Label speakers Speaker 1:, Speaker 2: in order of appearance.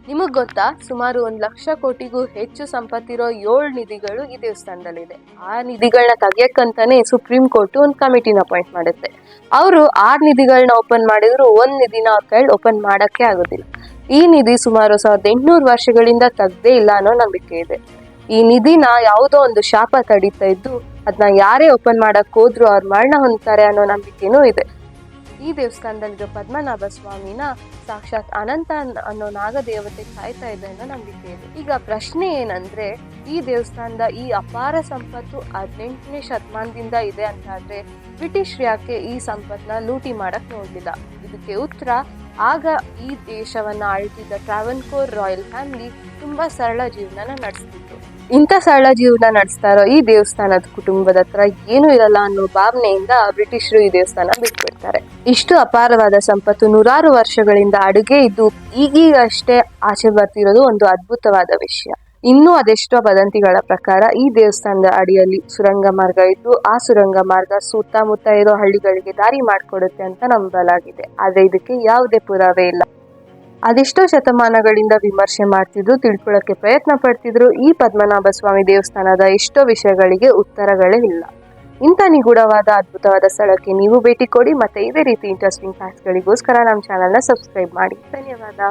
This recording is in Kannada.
Speaker 1: ನಿಮಗ್ ಗೊತ್ತಾ, ಸುಮಾರು 1,00,000 ಕೋಟಿಗೂ ಹೆಚ್ಚು ಸಂಪತ್ತಿರೋ 7 ನಿಧಿಗಳು ಈ ದೇವಸ್ಥಾನದಲ್ಲಿದೆ. ಆ ನಿಧಿಗಳನ್ನ ತೆಗಿಯಕ್ಕಂತಾನೆ ಸುಪ್ರೀಂ ಕೋರ್ಟ್ ಒಂದು ಕಮಿಟಿನ ಅಪಾಯಿಂಟ್ ಮಾಡುತ್ತೆ. ಅವರು 6 ನಿಧಿಗಳನ್ನ ಓಪನ್ ಮಾಡಿದ್ರು, 1 ನಿಧಿನ ಅವ್ರ ಕೈಲಿ ಓಪನ್ ಮಾಡಕ್ಕೆ ಆಗೋದಿಲ್ಲ. ಈ ನಿಧಿ ಸುಮಾರು 1800 ವರ್ಷಗಳಿಂದ ತೆಗ್ದೇ ಇಲ್ಲ ಅನ್ನೋ ನಂಬಿಕೆ ಇದೆ. ಈ ನಿಧಿನ ಯಾವುದೋ ಒಂದು ಶಾಪ ತಡೀತಾ ಇದ್ದು ಅದನ್ನ ಯಾರೇ ಓಪನ್ ಮಾಡಕ್ ಹೋದ್ರು ಅವ್ರ ಮರಣ ಹೊಂದ್ತಾರೆ ಅನ್ನೋ ನಂಬಿಕೆನೂ ಇದೆ. ಈ ದೇವಸ್ಥಾನದಲ್ಲಿರೋ ಪದ್ಮನಾಭ ಸ್ವಾಮಿನ ಸಾಕ್ಷಾತ್ ಅನಂತ ಅನ್ನೋ ನಾಗದೇವತೆ ಕಾಯ್ತಾ ಇದೆ ಅನ್ನೋ ನಂಬಿಕೆ ಇದೆ. ಈಗ ಪ್ರಶ್ನೆ ಏನಂದ್ರೆ, ಈ ದೇವಸ್ಥಾನದ ಈ ಅಪಾರ ಸಂಪತ್ತು 18ನೇ ಶತಮಾನದಿಂದ ಇದೆ ಅಂತ ಆದ್ರೆ ಬ್ರಿಟಿಷ್ ಯಾಕೆ ಈ ಸಂಪತ್ತನ್ನ ಲೂಟಿ ಮಾಡಕ್ ನೋಡ್ಲಿಲ್ಲ? ಇದಕ್ಕೆ ಉತ್ತರ, ಆಗ ಈ ದೇಶವನ್ನ ಆಳ್ತಿದ್ದ ಟ್ರಾವನ್ಕೋರ್ ರಾಯಲ್ ಫ್ಯಾಮಿಲಿ ತುಂಬಾ ಸರಳ ಜೀವನ ನಡೆಸ್ತಿದ್ರು. ಇಂಥ ಸರಳ ಜೀವನ ನಡೆಸ್ತಾ ಇರೋ ಈ ದೇವಸ್ಥಾನದ ಕುಟುಂಬದ ಹತ್ರ ಏನು ಇರಲ್ಲ ಅನ್ನೋ ಭಾವನೆಯಿಂದ ಬ್ರಿಟಿಷರು ಈ ದೇವಸ್ಥಾನ ಬಿಟ್ಬಿಡ್ತಾರೆ. ಇಷ್ಟು ಅಪಾರವಾದ ಸಂಪತ್ತು ನೂರಾರು ವರ್ಷಗಳಿಂದ ಅಡುಗೆ ಇದ್ದು ಈಗೀಗಷ್ಟೇ ಆಚೆ ಬರ್ತಿರೋದು ಒಂದು ಅದ್ಭುತವಾದ ವಿಷಯ. ಇನ್ನೂ ಅದೆಷ್ಟೋ ವದಂತಿಗಳ ಪ್ರಕಾರ ಈ ದೇವಸ್ಥಾನದ ಅಡಿಯಲ್ಲಿ ಸುರಂಗ ಮಾರ್ಗ ಇದ್ದು ಆ ಸುರಂಗ ಮಾರ್ಗ ಸುತ್ತಮುತ್ತ ಇರೋ ಹಳ್ಳಿಗಳಿಗೆ ದಾರಿ ಮಾಡಿಕೊಡುತ್ತೆ ಅಂತ ನಂಬಲಾಗಿದೆ. ಆದ್ರೆ ಇದಕ್ಕೆ ಯಾವುದೇ ಪುರಾವೆ ಇಲ್ಲ. ಅದೆಷ್ಟೋ ಶತಮಾನಗಳಿಂದ ವಿಮರ್ಶೆ ಮಾಡ್ತಿದ್ರು, ತಿಳ್ಕೊಳ್ಳೋಕೆ ಪ್ರಯತ್ನ ಪಡ್ತಿದ್ರು. ಈ ಪದ್ಮನಾಭ ಸ್ವಾಮಿ ದೇವಸ್ಥಾನದ ಎಷ್ಟೋ ವಿಷಯಗಳಿಗೆ ಉತ್ತರಗಳೇ ಇಲ್ಲ. ಇಂಥ ನಿಗೂಢವಾದ ಅದ್ಭುತವಾದ ಸ್ಥಳಕ್ಕೆ ನೀವು ಭೇಟಿ ಕೊಡಿ. ಮತ್ತೆ ಇದೇ ರೀತಿ ಇಂಟ್ರೆಸ್ಟಿಂಗ್ ಫ್ಯಾಕ್ಟ್ಸ್ಗಳಿಗೋಸ್ಕರ ನಮ್ಮ ಚಾನಲ್ನ ಸಬ್ಸ್ಕ್ರೈಬ್ ಮಾಡಿ. ಧನ್ಯವಾದ.